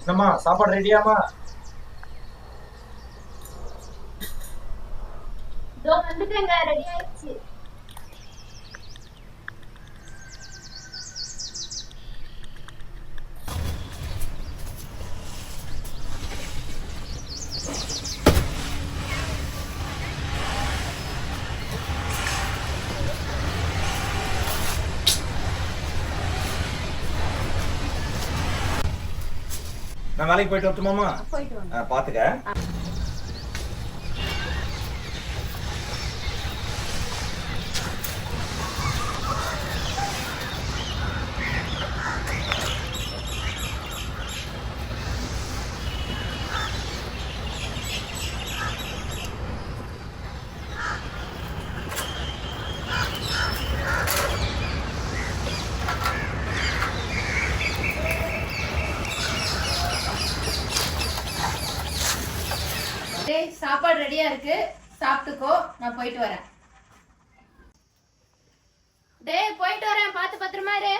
என்னம்மா சாப்பாடு ரெடியாமா? இதோ வந்துட்டேங்க, ரெடி ஆயிடுச்சு. நான் வேலைக்கு போயிட்டு வரட்டுமாமா? போயிட்டு வாங்க. பாத்துக்க. டேய், சாப்பாடு ரெடியா இருக்கு, சாப்பிட்டுக்கோ. நான் போயிட்டு வரேன். டேய், போயிட்டு வரேன், பார்த்து பத்திரமா இரு.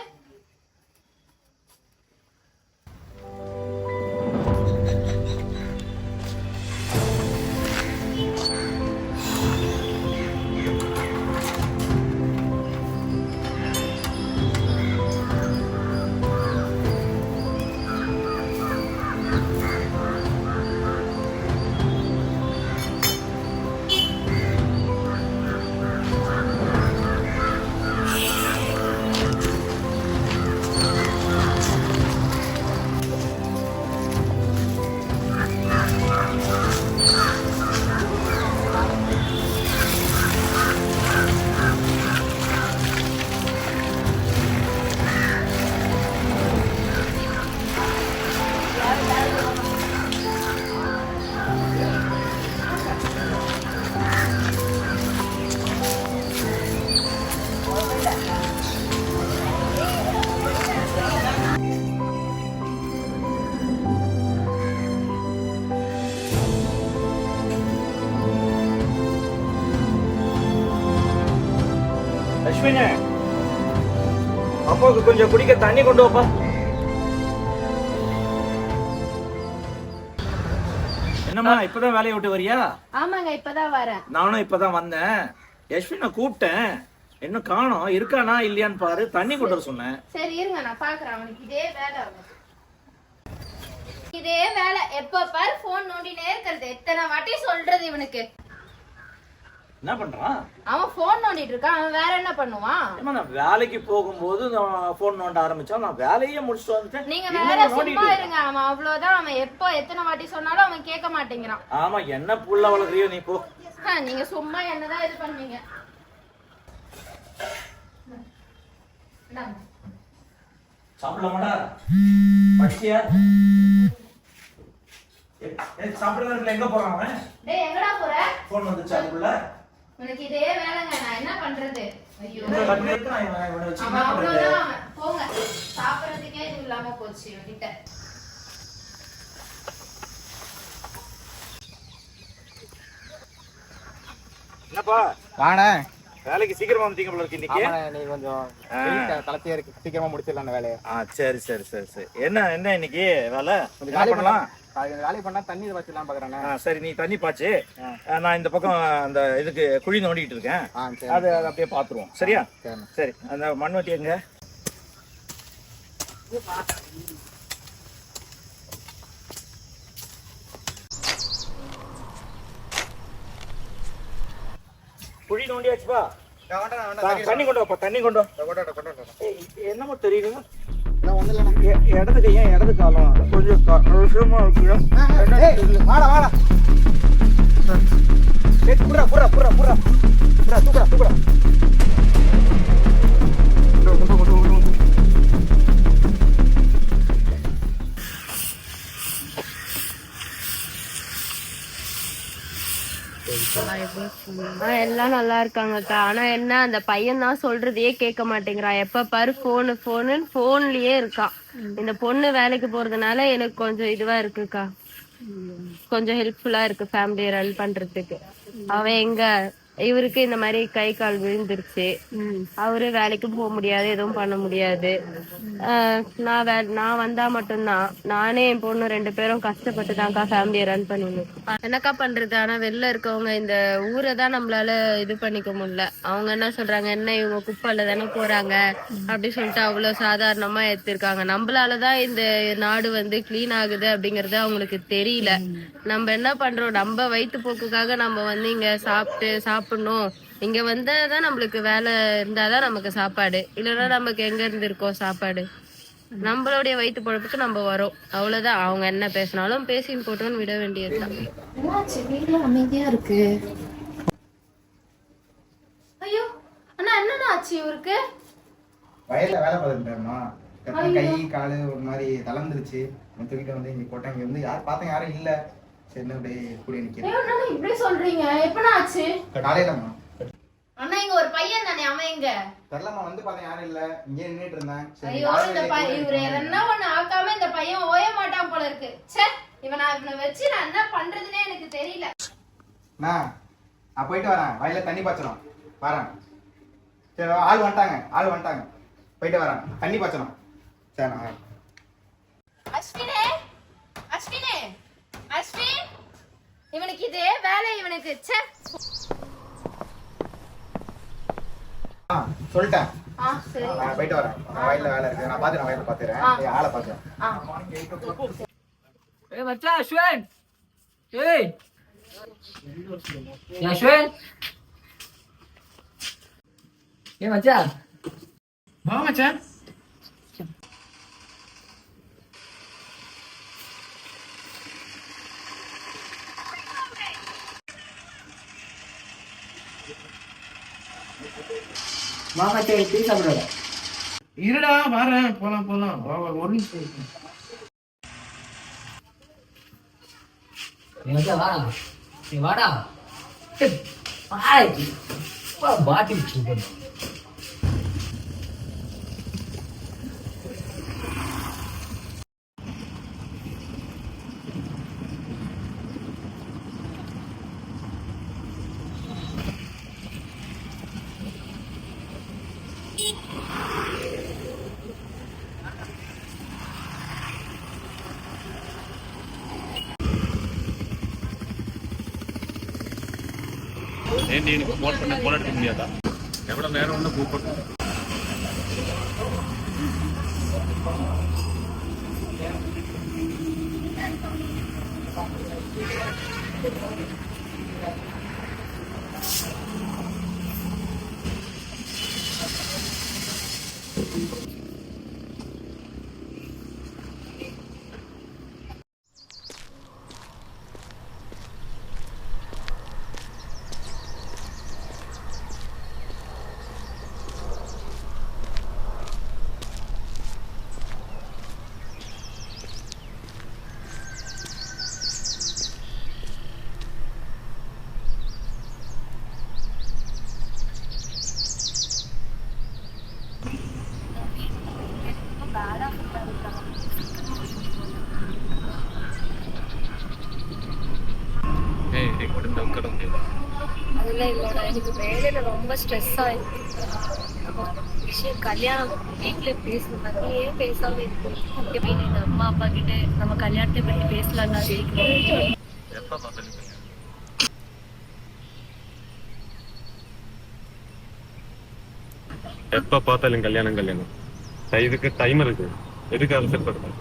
அஸ்வினே, அப்பாவுக்கு கொஞ்சம் குடிக்க தண்ணி கொண்டு வாப்பா. என்னம்மா இப்பதான் வேலையை விட்டு வரியா? ஆமாங்க, இப்பதான் வரேன். நானும் இப்பதான் வந்தேன். யஸ்வினை கூப்பிட்டேன், இன்னும் காணோம். இருக்கானா இல்லையான்னு பாரு, தண்ணி கொண்டு வர சொன்னேன். சரி இருங்க, நான் பாக்குறேன். அவனுக்கு இதே வேலை ஆகும். இதே வேலை, எப்ப பாரு போன் நோண்டினே இருக்கிறது. எத்தனை வாட்டி சொல்றது இவனுக்கு? என்ன பண்றான் அவன்? போன் நோண்டிட்டு இருக்கான். அவன் வேற என்ன பண்ணுவான்? நான் வேலைக்கு போகும்போது போன் நோண்ட ஆரம்பிச்சான். நான் வேலையே முடிச்சுட்டு வந்துட்டேன். நீங்க வேற சும்மா இருங்க. அவன் அவ்வளவுதான். அவன் எப்போ எத்தனை வாட்டி சொன்னாலும் அவன் கேட்க மாட்டேங்கிறான். ஆமா, என்ன புள்ள வளர்றியோ நீ போ. நீங்க சும்மா என்னதான் இது பண்ணீங்க. சாப்பிடலாமாடா? பட்டியா? சாப்பிடலாம். எங்க போறான் அவன்? டேய், எங்கடா போற? போன் வந்துச்சு அதுக்குள்ள. உனக்கு இதே வேலைங்க. நான் என்ன பண்றது? ஐயோ, அவன் அவ்வளவுதான். அவன் போங்க. சாப்பிடறதுக்கே இது இல்லாம போச்சு இவன்கிட்ட. என்னப்பா வாணே, வேலைக்கு சீக்கிரமா வந்துட்டீங்க போல இருக்கு இன்னைக்கு. நீ கொஞ்சம் கலத்தியா இருக்கு, சீக்கிரமா முடிச்சிடலாம் அந்த வேலையை. சரி சரி சரி சரி. என்ன என்ன இன்னைக்கு வேலை? கொஞ்சம் வேலை பண்ணலாம். வேலை பண்ணா தண்ணி வச்சிடலாம் பாக்குறேன். சரி, நீ தண்ணி பாய்ச்சு. நான் இந்த பக்கம் அந்த இதுக்கு குழி நோண்டிட்டு இருக்கேன். அது அப்படியே பாத்துருவோம். சரியா? சரி. அந்த மண்வெட்டி எங்க? குழி நோண்டியாச்சுப்பா. தண்ணி கொண்டு வாப்பா, தண்ணி கொண்டு வா. என்னமோ தெரியுது, இடது கையா இடது காலம் கொஞ்சம் விஷயமா இருக்கு. வாடா வாடா, புறா புறா புறா புறா புறா தூக்குறா தூக்குறா. எல்லாம் நல்லா இருக்காங்கக்கா. ஆனா என்ன, அந்த பையன் தான் சொல்றதையே கேட்க மாட்டேங்கிறான். எப்ப பாரு போன்லயே இருக்கான். இந்த பொண்ணு வேலைக்கு போறதுனால எனக்கு கொஞ்சம் இதுவா இருக்குக்கா. கொஞ்சம் ஹெல்ப்ஃபுல்லா இருக்கு ஃபேமிலியை ரன் பண்றதுக்கு. அவன் எங்க இவருக்கு இந்த மாதிரி கை கால் விழுந்துருச்சு. அவரு வேலைக்கு போக முடியாது, எதுவும் பண்ண முடியாது. நான் வந்தா மட்டும்தான். நானே என் பொண்ணு 2 பேரும் கஷ்டப்பட்டு தான்க்கா ஃபேமிலியை ரன் பண்ணணும். என்னக்கா பண்றது? ஆனா வெளில இருக்கவங்க இந்த ஊரை தான் நம்மளால இது பண்ணிக்க முடியல. அவங்க என்ன சொல்றாங்க, என்ன இவங்க குப்பைல தானே போறாங்க அப்படி சொல்லிட்டு அவ்வளவு சாதாரணமா எடுத்திருக்காங்க. நம்மளாலதான் இந்த நாடு வந்து கிளீன் ஆகுது அப்படிங்கறது அவங்களுக்கு தெரியல. நம்ம என்ன பண்றோம், நம்ம வயிற்று போக்குக்காக நம்ம வந்து இங்க சாப்பிடணும், இங்க வந்தாதான் நம்மளுக்கு வேலை இருந்தாதான் நமக்கு சாப்பாடு, இல்லைன்னா நமக்கு எங்க இருந்து இருக்கோம் சாப்பாடு? நம்மளுடைய வயிற்று பொழப்புக்கு நம்ம வரோம், அவ்வளவுதான். அவங்க என்ன பேசினாலும் பேசின்னு போட்டோன்னு விட வேண்டியதுதான். அமைதியா இருக்கு. ஐயோ அண்ணா, என்னண்ணா ஆச்சு இவருக்கு? வயல்ல வேலை பார்த்துருந்தேம்மா. கை காலு ஒரு மாதிரி தளர்ந்துருச்சு. தூக்கிட்டு வந்து இங்க போட்டேன். இங்க வந்து யாரும் இல்ல. சரி அப்படியே கூட நிக்கிறேன். இப்படி சொல்றீங்க? எப்பனா ஆச்சு? காலையிலம்மா. அண்ணா இங்க ஒரு பையன் தானே, அவன் எங்க? தெரியலம்மா, வந்து பார்த்தேன் யாரும் இல்ல. இங்கே நின்றுட்டு இருந்தேன். ஐயோ, இந்த பையன் இவரு எதனா ஒண்ணு ஆக்காம இந்த பையன் ஓய மாட்டான் போல இருக்கு. சே, இவனை வச்சு நான் என்ன பண்றதுன்னே எனக்கு தெரியல. நான் போயிட்டு வரேன். வயல்ல தண்ணி பாய்ச்சணும் வரேன். சரி, ஆள் வந்துட்டாங்க. போயிட்டு வரேன், தண்ணி பாய்ச்சணும். சரி நான் வரேன். அஸ்வின், இவனுக்கு இதே வேலை இவனுக்கு. சே, சொல்லிட்டேன். சரி நான் போயிட்டு வரேன். வயல்ல வேலை இருக்கு. நான் வயல்ல பாத்துறேன். ஆளை பாத்துறேன். மச்சான் அஸ்வின், ஏய் அஸ்வின், மச்சான் வா மச்சான். மச்சான் டீ சாப்பிடுற? இருடா வரேன், போலாம். ஒரு நிமிஷம். வாடா பாட்டில் ఏంటి ఫోన్ பண்ண ఫోన్ எடுக்க முடியாதா? எவ்வளவு நேரம் ஒன்று கூப்பிட்டு அதெல்லாம் இல்லைடா, எனக்கு வேலையில ரொம்ப ஸ்ட்ரெஸ் ஆயிருக்கு. விஷயம் கல்யாணம் வீட்டுல பேசணும், அது ஏன் பேசாம இருக்கு? எங்க அம்மா அப்பா கிட்ட நம்ம கல்யாணத்தை பத்தி பேசலாம். எப்ப பார்த்தாலும் கல்யாணம். இதுக்கு டைம் இருக்கு, எதுக்கு அவசரப்படுறேன்?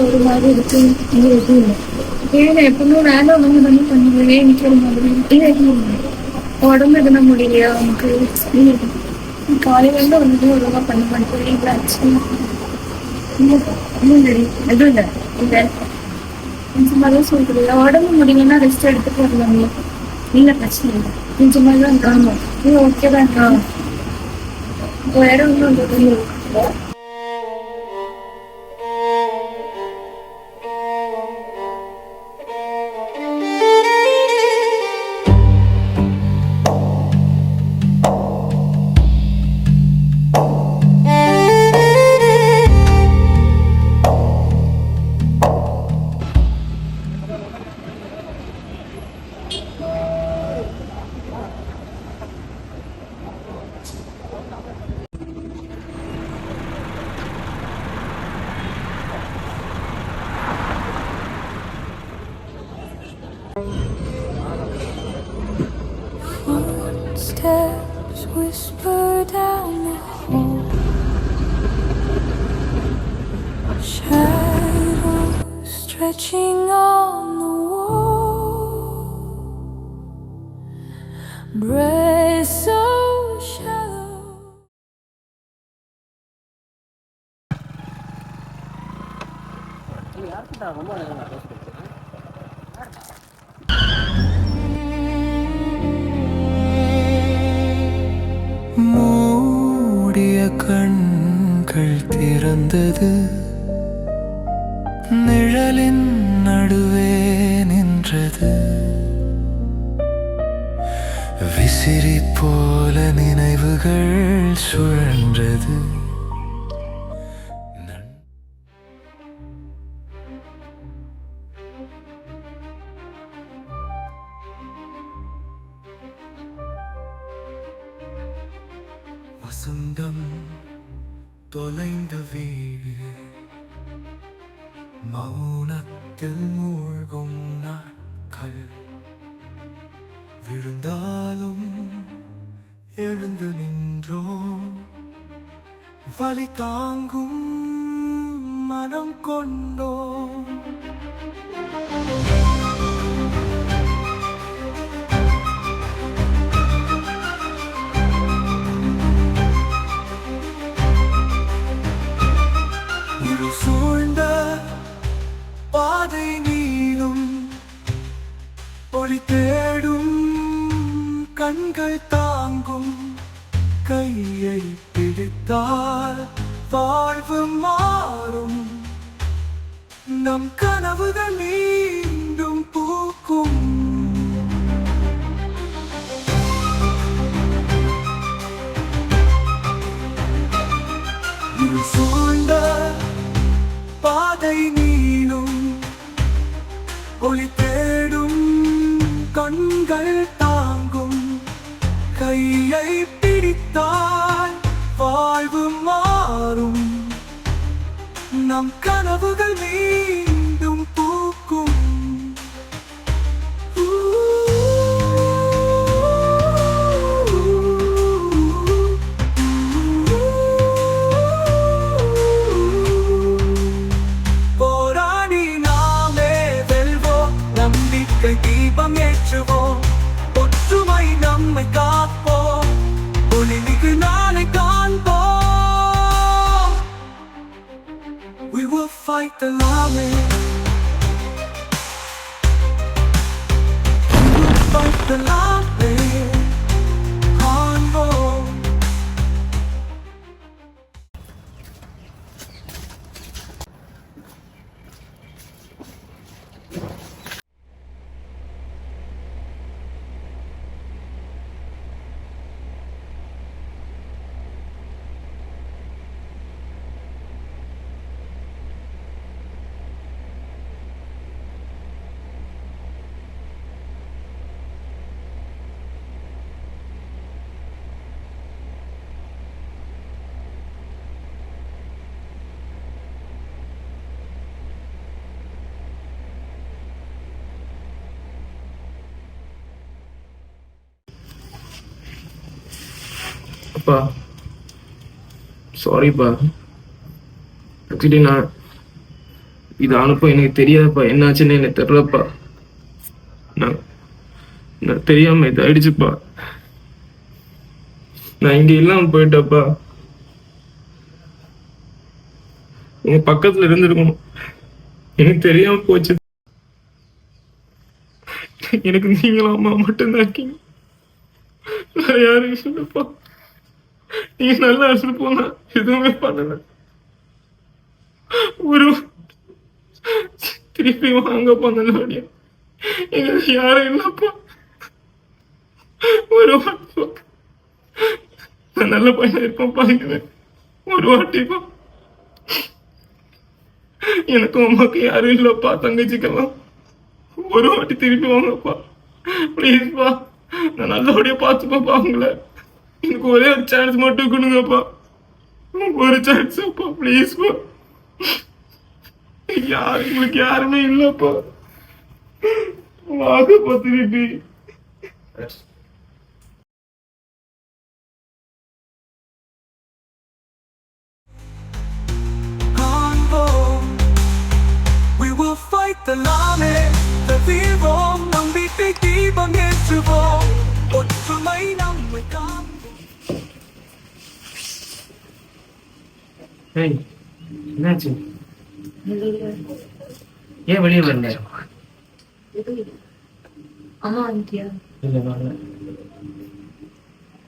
ஒரு மாதிரி இருக்கு. வேலை எப்பவுமே வேலை ஒழுங்கு பண்ணி பண்ணுவேன். நிக்கிற மாதிரி உடம்பு எதுனா முடியலையா உனக்கு? காலையில இருந்து ஒன்றும் ஒழுங்கா பண்ண மாட்டேன். எதுவும் இல்லை. இதை கொஞ்சமாக தான் சொல்கிறீங்க. உடம்பு முடியலன்னா ரெஸ்ட் எடுத்துட்டு வரலாமே. இல்லை பிரச்சனை இல்லை, கொஞ்சமாக தான் இருக்காங்க. இல்லை ஓகே தான் இருக்கா? வேற ஒன்றும் இல்லை. Footsteps whisper down the hall. Shadows stretching on the wall. Breath so shallow. மூடிய கண்கள் திறந்தது, நிழலின் நடுவே நின்றது. விசிறி போல நினைவுகள் சுழன்றது. வசந்தம் தொலைந்த வீடு, மௌனத்தில் மூழ்கும் நாட்கள். விழுந்தாலும் எழுந்து நின்றோம், வலி தாங்கும் மனம் கொண்டோம். சூழ்ந்த பாதை நீளும், ஒளி தேடும் கண்கள் தாங்கும். கையை பிடித்தால் வாழ்வு மாறும், நம் கனவுகள் மீண்டும் பூக்கும். சூழ்ந்த பாதை நீளும், ஒளி தேடும் கண்கள் தாங்கும். கையை பிடித்தால் வாழ்வு மாறும், நம் கனவுகள் மீண்டும் பூக்கும். தீபம் ஏற்றுவோம், ஒற்றுமை நம்மை காப்போம், ஒளிமிகு நாளை காண்போம். We will fight the lava. We will fight the lava. காண்போம். அப்பா சாரிப்பா, ஆக்சுவலி நான் இது அனுப்ப எனக்கு தெரியாதுப்பா, என்னாச்சுன்னு எனக்கு தெரியலப்பா. நான் தெரியாம இது ஆயிடுச்சுப்பா. நான் இங்க இல்லாம போயிட்டப்பா. உங்க பக்கத்துல இருந்திருக்கணும். எனக்கு தெரியாம போச்சு. எனக்கு நீங்களும் அம்மா மட்டும்தான் இருக்கீங்க, வேற யாரும் இல்லப்பா. நீங்க நல்லா அழைச்சிட்டு போனா எதுவுமே பண்ணல. ஒரு திருப்பி வாங்க பண்ணல, எங்களுக்கு யாரும் இல்லப்பா. ஒரு வாட்டி நான் நல்ல பையன் இருப்பேன் பாருங்க, ஒரு வாட்டிப்பா. எனக்கும் அம்மாக்கு யாரும் இல்லப்பா, தங்கச்சிக்கெல்லாம். ஒரு வாட்டி திருப்பி வாங்கப்பா ப்ளீஸ்ப்பா. நான் நல்லபடியா பார்த்துப்பா அவங்கள. எனக்கு ஒரே ஒரு சான்ஸ் மட்டும் கொடுங்கப்பா, ஒரு சான்ஸ்ப்பா ப்ளீஸ்ப்பா. எங்களுக்கு யாருமே இல்லப்பா, வாங்கப்பா திருப்பி. We will fight the llame, the வீரம் நம்பிக்கை தீபம் ஏற்றுவோம், ஒற்றுமை நம்மை காக்கும். ஏய், என்னாச்சு? ஏன் வெளியே வரல? அம்மா வந்துட்டியா? இல்ல வரல.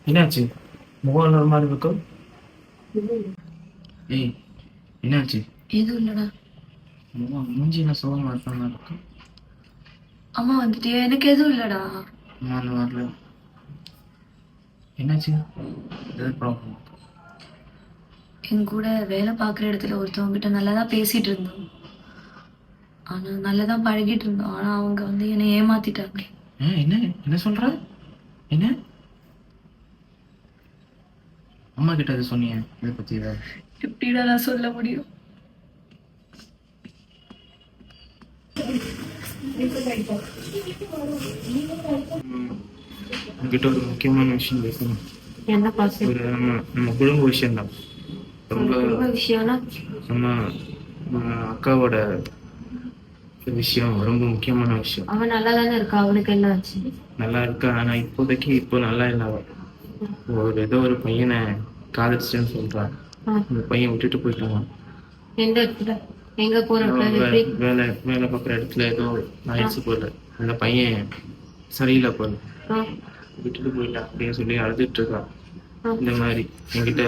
என்னாச்சு? முகம் ஒரு மாதிரி இருக்கும். ஏய், என்னாச்சு? எதுவும் இல்லடா. முகம் மூஞ்சி என்ன சோகமா இருக்க மாதிரி இருக்கும். அம்மா வந்துட்டியா? எனக்கு எதுவும் இல்லடா. நான் வரல. என்னாச்சு? ஏதாவது ப்ராப்ளம்? என் கூட வேலை பார்க்குற இடத்துல ஒருத்தவங்க கிட்ட நல்லா தான் பேசிட்டு இருந்தோம், ஆனால் நல்லா தான் பழகிட்டு இருந்தோம். ஆனால் அவங்க வந்து என்னை ஏமாத்திட்டாங்க. என்ன என்ன சொல்ற? என்ன அம்மா கிட்ட அதை சொன்னீங்க இதை பத்தி? எப்படிடா நான் சொல்ல முடியும்? உங்ககிட்ட ஒரு முக்கியமான விஷயம் பேசணும். என்ன பாசம்? ஒரு நம்ம குடும்ப விஷயம் தான். ரொம்ப விஷயம்னா நம்ம அக்காவோட விஷயம், ரொம்ப முக்கியமான விஷயம். அவன் நல்லா தானே இருக்கா, அவனுக்கு என்ன ஆச்சு? நல்லா இருக்கா, ஆனா இப்போதைக்கு இப்போ நல்லா இல்லை. ஏதோ ஒரு பையனை காதலிச்சேன்னு சொல்றான். அந்த பையன் விட்டுட்டு போயிட்டான். எந்த இடத்துல? எங்க போற? வேலை பார்க்குற இடத்துல ஏதோ ஆயிடுச்சு போல. அந்த பையன் சரியில்லை போல, விட்டுட்டு போயிட்டான் அப்படின்னு சொல்லி அழுதுட்டு இருக்கான். இந்த மாதிரி என்கிட்ட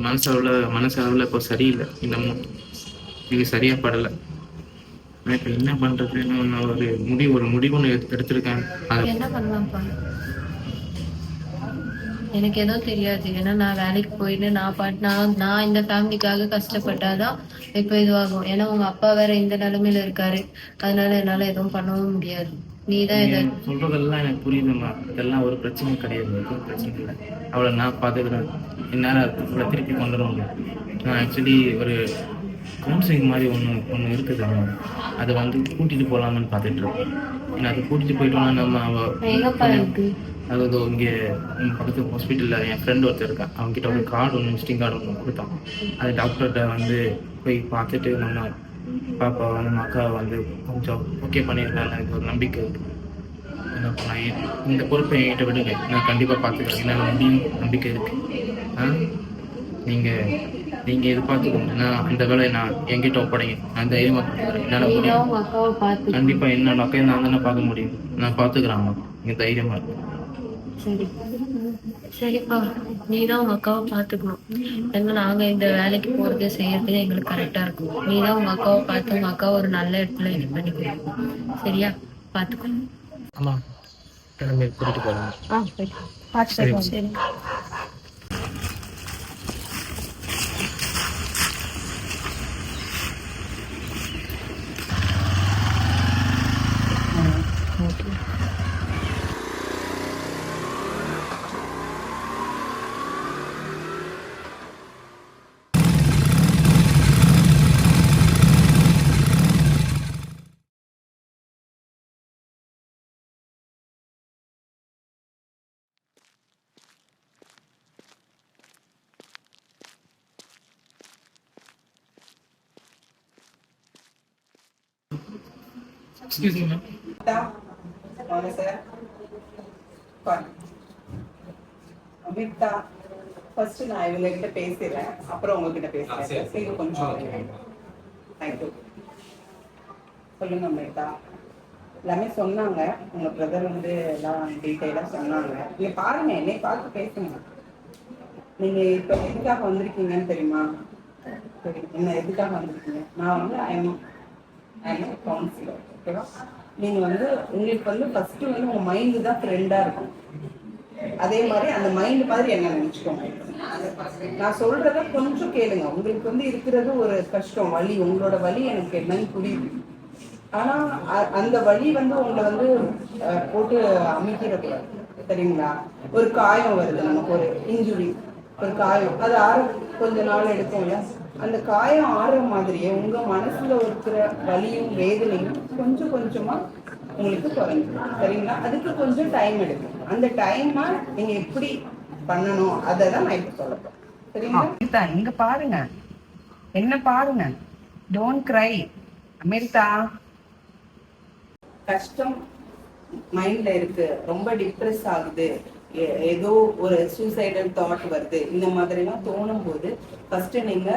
மனசளவுல இப்போ சரியில்லை, இன்னமும் இது சரியா படலை. நான் இப்போ என்ன பண்றதுன்னு நான் ஒரு முடிவுன்னு எடுத்திருக்கேன். என்ன பண்ணலாம்ப்பா? எனக்கு எதுவும் தெரியாது. ஏன்னா நான் வேலைக்கு போயிட்டு நான் இந்த ஃபேமிலிக்காக கஷ்டப்பட்டாதான் இப்போ இதுவாகும். ஏன்னா உங்க அப்பா வேற இந்த நிலைமையில இருக்காரு, அதனால என்னால எதுவும் பண்ணவும் முடியாது. நீதான் சொல்றதெல்லாம் எனக்கு புரியுதுமா, இதெல்லாம் ஒரு பிரச்சனை கிடையாது, எதுவும் பிரச்சனை இல்லை. அவளை நான் பார்த்துக்கிறேன், என்னால் அவளை திருப்பி கொண்டு வர முடியும். நான் ஆக்சுவலி ஒரு கவுன்சிலிங் மாதிரி ஒன்று இருக்குது, அதை வந்து கூட்டிகிட்டு போகலாமான்னு பார்த்துட்டு இருக்கேன். ஏன்னா அதை கூட்டிகிட்டு போயிட்டோம்னா நம்ம அதாவது இங்கே பக்கத்து ஹாஸ்பிட்டலில் என் ஃப்ரெண்ட் ஒருத்தர் இருக்கான், அவங்ககிட்ட ஒரு கார்டு ஒன்று விசிட்டிங் கார்டு ஒன்று கொடுத்தான். அது டாக்டர்கிட்ட வந்து போய் பார்த்துட்டு நம்ம பாப்பா நம்ம அக்காவை வந்து கொஞ்சம் ஓகே பண்ணியிருக்காங்க, எனக்கு ஒரு நம்பிக்கை இருக்குது. இந்த பொறுப்பை என்கிட்ட விடுங்க, நான் கண்டிப்பாக பார்த்துக்கிறேன், என்னால் முடியும், நம்பிக்கை இருக்குது. நீங்கள் இது பார்த்துக்கோங்க, நான் அந்த வேலையை நான் என்கிட்ட ஒப்படைங்க, நான் தைரியமாக பார்த்துக்கிறேன், என்னால் முடியும். கண்டிப்பாக என்னோட அக்கையை நான் தானே பார்க்க முடியும், நான் பார்த்துக்கிறேன், அம்மா நீங்கள் தைரியமாக இருக்கும். சரிப்பா, நீதான் உங்க அக்காவை பாத்துக்கணும். ஏன்னா நாங்க இந்த வேலைக்கு போறது செய்யறது எங்களுக்கு கரெக்டா இருக்கும். நீதான் உங்க அக்காவை பார்த்து உங்க அக்காவை ஒரு நல்ல இடத்துல இது பண்ணிக்கணும். சரியா? பாத்துக்கணும். ஆமா, கிளம்பி கூட்டிட்டு போறேன். சரி. Excuse me, ma'am. வாங்க சார். அமிதா, ஃபர்ஸ்ட் நான் இவங்க கிட்ட பேசிடுறேன், அப்புறம் உங்ககிட்ட பேசுறேன். கொஞ்சம் தேங்க்யூ. சொல்லுங்க அமிர்தா. எல்லாமே சொன்னாங்க, உங்க பிரதர் வந்து எல்லாம் டீட்டெயிலாக சொன்னாங்க. நீங்க பாருங்க, என்னை பார்த்து பேசுங்க. நீங்க இப்போ எதுக்காக வந்திருக்கீங்கன்னு தெரியுமா? சரி, என்ன எதுக்காக வந்திருக்கீங்க? நான் வந்து ஐஎம் கவுன்சிலர். ஓகேவா? நீங்க வந்து உங்களுக்கு வந்து ஃபர்ஸ்ட் வந்து உங்க மைண்டு தான் ஃப்ரெண்டா இருக்கும். அதே மாதிரி அந்த மைண்ட் மாதிரி என்ன நினைச்சுக்கோங்க. நான் சொல்றத கொஞ்சம் கேளுங்க. உங்களுக்கு வந்து இருக்கிறது ஒரு கஷ்டம், வலி. உங்களோட வலி எனக்கு என்னன்னு புரியுது. ஆனா அந்த வலி வந்து உங்களை வந்து போட்டு அமைக்கிடக்கூடாது. சரிங்களா? ஒரு காயம் வருது, நமக்கு ஒரு இன்ஜுரி, ஒரு காயம், அது ஆற கொஞ்ச நாள் எடுக்கும்ல. அந்த காயம் ஆறுற மாதிரியே உங்க மனசுல இருக்கிற வலியும் வேதனையும் கொஞ்சம் கொஞ்சமா உங்களுக்கு குறைஞ்சிடும். சரிங்களா? அதுக்கு கொஞ்சம் டைம் எடுக்கும். அந்த டைமை நீங்க எப்படி பண்ணணும் அதை தான் நான் இப்ப சொல்லப்போம். சரிங்களா? இங்க பாருங்க, என்ன பாருங்க. Don't cry Amrita. கஷ்டம் மைண்ட்ல இருக்கு, ரொம்ப டிப்ரெஸ் ஆகுது, ஏதோ ஒரு சூசைடல் தாட் வருது, இந்த மாதிரிலாம் தோணும் போது ஃபர்ஸ்ட் நீங்க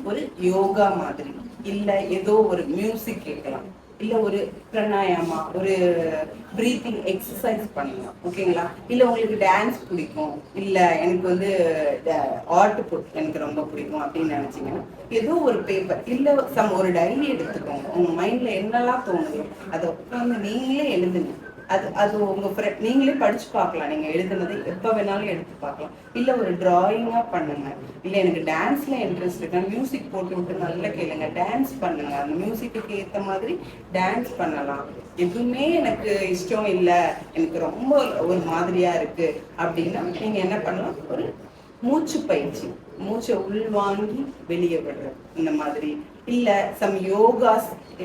ஒரு யோகா மாதிரி, இல்ல ஏதோ ஒரு மியூசிக் கேட்கலாம், இல்ல ஒரு பிராணாயாமா, ஒரு பிரீத்திங் எக்ஸசைஸ் பண்ணலாம். ஓகேங்களா? இல்ல உங்களுக்கு டான்ஸ் பிடிக்கும், இல்ல எனக்கு வந்து ஆர்ட் எனக்கு ரொம்ப பிடிக்கும் அப்படின்னு நினைச்சீங்கன்னா ஏதோ ஒரு பேப்பர் இல்ல ஒரு டைரி எடுத்துக்கோங்க. உங்க மைண்ட்ல என்னெல்லாம் தோணுதோ அதை உட்காந்து நீங்களே எழுதுங்க. அது உங்க நீங்களே படிச்சு பார்க்கலாம். நீங்க எழுதுனதை எப்ப வேணாலும் எடுத்து பார்க்கலாம். இல்ல ஒரு டிராயிங்கா பண்ணுங்க. இல்ல எனக்கு டான்ஸ்ல இன்ட்ரெஸ்ட் இருக்கு, மியூசிக் போட்டு விட்டு நல்லா கேளுங்க, டான்ஸ் பண்ணுங்க. அந்த மியூசிக்கு ஏத்த மாதிரி டான்ஸ் பண்ணலாம். எதுவுமே எனக்கு இஷ்டம் இல்ல, எனக்கு ரொம்ப ஒரு மாதிரியா இருக்கு அப்படின்னா நீங்க என்ன பண்ணலாம், ஒரு மூச்சு பயிற்சி, மூச்சை உள்வாங்கி வெளியே விடுறது, இந்த மாதிரி. இல்ல சம்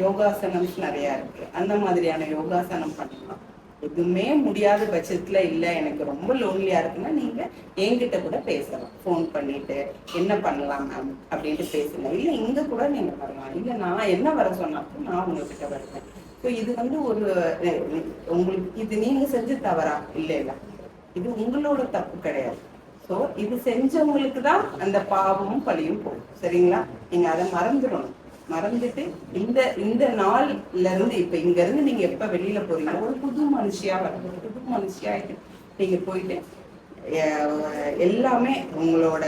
யோகாசனம்ஸ் நிறைய இருக்கு, அந்த மாதிரியான யோகாசனம் பண்ணலாம். எதுவுமே முடியாத பட்சத்துல இல்ல எனக்கு ரொம்ப லோன்லியா இருக்குன்னா நீங்க என்கிட்ட கூட பேசலாம். ஃபோன் பண்ணிட்டு என்ன பண்ணலாம் மேம் அப்படின்ட்டு பேசலாம். இல்ல இங்க கூட நீங்க வரலாம். இல்ல நான் என்ன வர சொன்னாலும் நான் உங்ககிட்ட வருவேன். ஸோ இது வந்து ஒரு உங்களுக்கு இது நீங்க செஞ்சு தவறா இல்ல, இது உங்களோட தப்பு கிடையாது. ஸோ இது செஞ்சவங்களுக்கு தான் அந்த பாவமும் பழியும் போகும். சரிங்களா? நீங்க அதை மறந்துடணும். மறந்துட்டு இந்த நாள்ல இருந்து இப்ப இங்க இருந்து நீங்க எப்ப வெளியில போறீங்க, ஒரு புது மனுஷியா வரணும். புது மனுஷியா நீங்க போயிட்டு எல்லாமே உங்களோட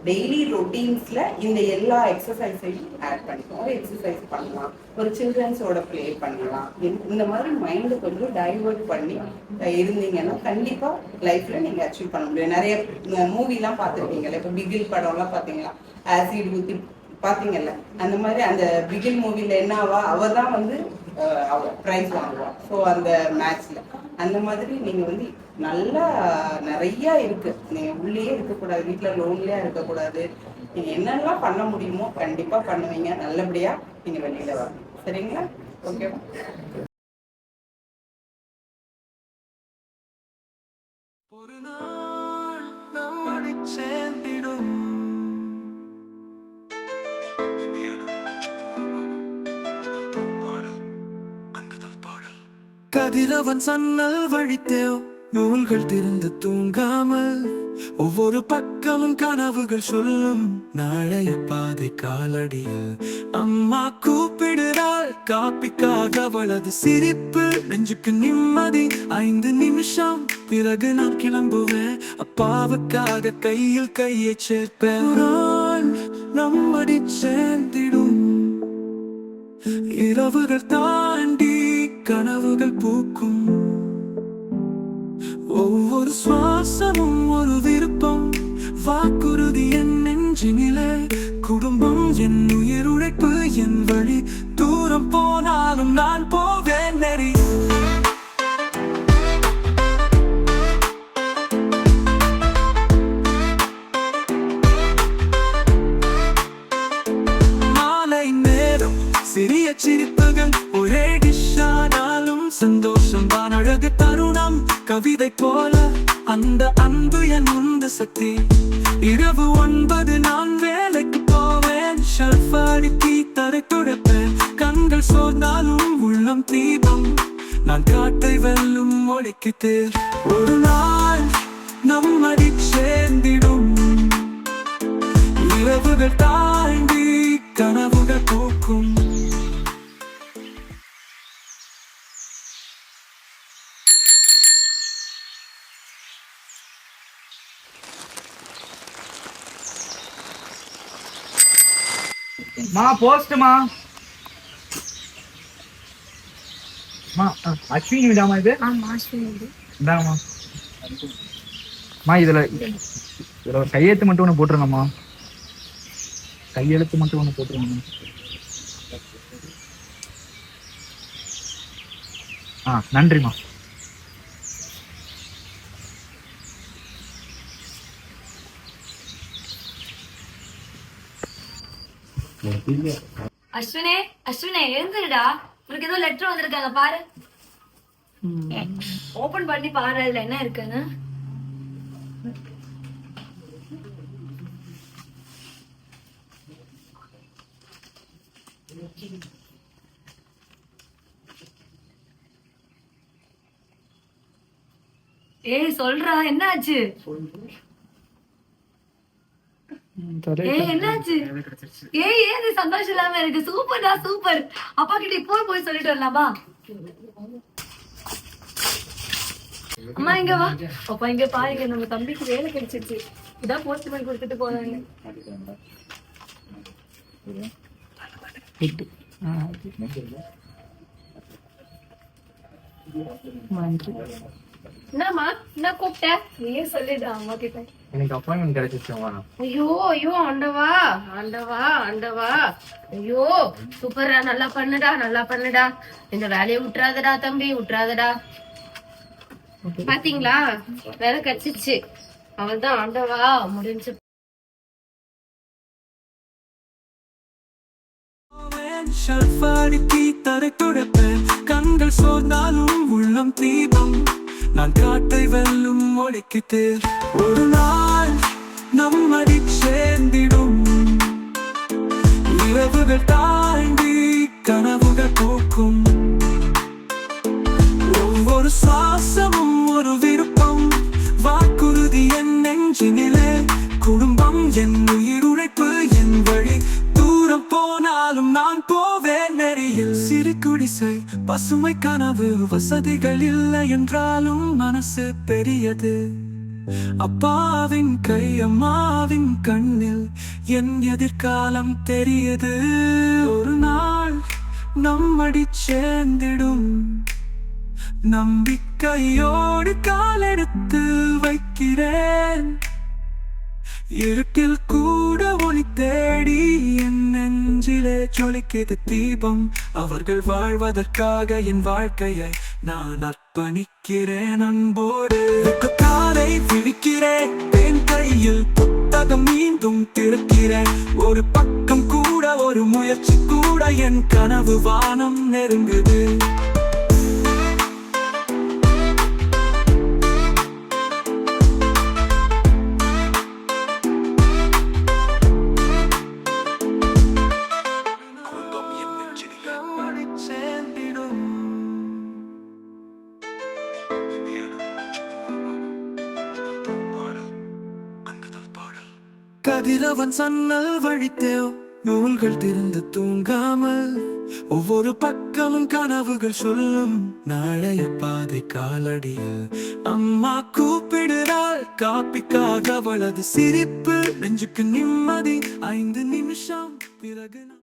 டெய்லி ரொட்டீன்ஸ்ல இந்த எல்லா எக்ஸசைஸையும் ஆட் பண்ணிக்கணும். ஒரு எக்ஸசைஸ் பண்ணலாம், ஒரு சில்ட்ரன்ஸோட பிளே பண்ணலாம். இந்த மாதிரி மைண்ட் கொஞ்சம் டைவர்ட் பண்ணி இருந்தீங்கன்னா கண்டிப்பா லைஃப்ல நீங்க அச்சீவ் பண்ண முடியும். நிறைய மூவிலாம் பார்த்துருக்கீங்கல்ல, இப்ப பிகில் படம் எல்லாம் பாத்தீங்களா, ஆசிட் ஊத்தி பாத்தீங்கல்ல, அந்த மாதிரி அந்த பிகில் மூவில என்ன ஆவா, அவ தான் வந்து பிரைஸ் வாங்குவா. ஸோ அந்த மேட்ச்ல அந்த மாதிரி நீங்க வந்து நல்லா நிறைய இருக்கு. நீங்க உள்ளேயே இருக்கக்கூடாது, வீட்டுல லோன்லியா இருக்கக்கூடாது. நீங்க என்னெல்லாம் பண்ண முடியுமோ கண்டிப்பா பண்ணுவீங்க. நல்லபடியா நீங்க வெளியில வரணும். சரிங்களா? ஓகேவா? ஒரு நாள் நம்மை சேர்ந்திடும் கதிரவன் சன்னல் வழித்தேவ் நூல்கள் திறந்து தூங்காமல் ஒவ்வொரு பக்கமும் கனவுகள் சொல்லும் நாளைய பாதை காலடியில் அம்மா கூப்பிடுறாள் காப்பிக்காக. அவளது சிரிப்பு நெஞ்சுக்கு நிம்மதி. 5 நிமிஷம் பிறகு நான் கிளம்புவேன், அப்பாவுக்காக கையில் கையை சேர்ப்பேன். நம்மடி சேர்ந்திடும் இரவுகள் தாண்டி கனவுகள் பூக்கும். ஒவ்வொரு சுவாசமும் ஒரு விருப்பம், வாக்குறுதி என் நெஞ்சினிலே. குடும்பம் என் உயிர் உழைப்பு, என் வழி. தூரம் போனாலும் நான் போவேன் நெறி. மாலை நேரம் சிறிய சிரிப்புகள், ஒரே டிஷ்ஷானாலும் சந்தோஷம் தான் அழகு தருணம். கவிதை போல அந்த அன்பு என் உந்து சக்தி. இரவு 9 நான் வேலைக்கு போவேன், ஷெல்ஃப் அடிக்கி தரை துடைப்பேன். கண்கள் சோர்ந்தாலும் உள்ளம் தீபம், நான் காட்டை வெல்லும் ஒழிக்கிட்டு. ஒரு நாள் நம்மடி சேர்ந்திடும் இரவுகள் தாண்டி கனவுகள் பூக்கும். மா போஸ்ட்மா மா அஸ்வினி விடாமா இது ஆமா அஸ்வினி இந்தாங்கம்மா மா இதுல ஒரு கையெழுத்து மட்டும் ஒன்று போட்டுருங்கம்மா கையெழுத்து மட்டும் ஒன்று போட்டுருங்கம்மா நன்றிம்மா அஸ்வினே அஸ்வினே எழுந்துடா உனக்கு ஏதோ லெட்டர் வந்திருக்காங்க பாரு ஓபன் பண்ணி பாரு அதுல என்ன இருக்குன்னு ஏய் சொல்றா என்னாச்சு என்னாச்சு ஏய் ஏன் சந்தோஷம் இல்லாம இருக்கு சூப்பர்டா சூப்பர் அப்பா கிட்ட இப்போ போய் சொல்லிட்டு வரலாமா அம்மா இங்க வா அப்பா இங்க பாருங்க நம்ம தம்பிக்கு வேலை கிடைச்சிருச்சு இதான் போஸ்ட்மேன் கொடுத்துட்டு போறாங்க என்னம்மா என்ன கூப்பிட்ட நீயே சொல்லிடு அம்மா கிட்ட எனக்கு அப்பாயின்மெண்ட் கிடைச்சிருச்சுமா ஐயோ ஐயோ ஆண்டவா ஆண்டவா ஆண்டவா ஐயோ சூப்பரா நல்லா பண்ணுடா இந்த வேலையை விட்டுறாதடா தம்பி விட்டுறாதடா பாத்தீங்களா வேலை கிடைச்சிச்சு அவள்தான் ஆண்டவா முடிஞ்சு கண்கள் சோர்ந்தாலும் உள்ளம் தீபம் நான் காட்டை வெல்லும் ஒழிக்கிட்டு ஒரு நாள் நம்மடி சேர்ந்திடும் இரவுகள் தாண்டி கனவுகள் பூக்கும் ஒவ்வொரு சுவாசமும் ஒரு விருப்பம் வாக்குறுதி என் நெஞ்சினிலே குடும்பம் என் உயிர் உழைப்பு என் வழி தூரம் போனாலும் நான் போவேன் நெறியில் சிறு குடிசை பசுமை கனவு வசதிகள் இல்லை என்றாலும் மனசு பெரியது அப்பாவின் கை அம்மாவின் கண்ணில் என் எதிர்காலம் தெரியுது ஒரு நாள் நம்மடி சேர்ந்திடும் நம்பிக்கையோடு காலெடுத்து வைக்கிறேன் இருட்டில் கூட ஒளி தேடி என் நெஞ்சிலே ஜொலிக்குது தீபம் அவர்கள் வாழ்வதற்காக என் வாழ்க்கையை நான் அர்ப்பணிக்கிறேன் அன்போடு காலை விழிக்கிறேன் என் கையில் புத்தகம் மீண்டும் திறக்கிறேன் ஒரு பக்கம் கூட ஒரு முயற்சி கூட என் கனவு வானம் நெருங்குது கதிரவன் சன்னல் வழித்தேவ் நூல்கள் திறந்து தூங்காமல் ஒவ்வொரு பக்கமும் கனவுகள் சொல்லும் நாளைய பாதை காலடியில் அம்மா கூப்பிடுறாள் காப்பிக்காக அவளது சிரிப்பு நெஞ்சுக்கு நிம்மதி 5 நிமிஷம் பிறகு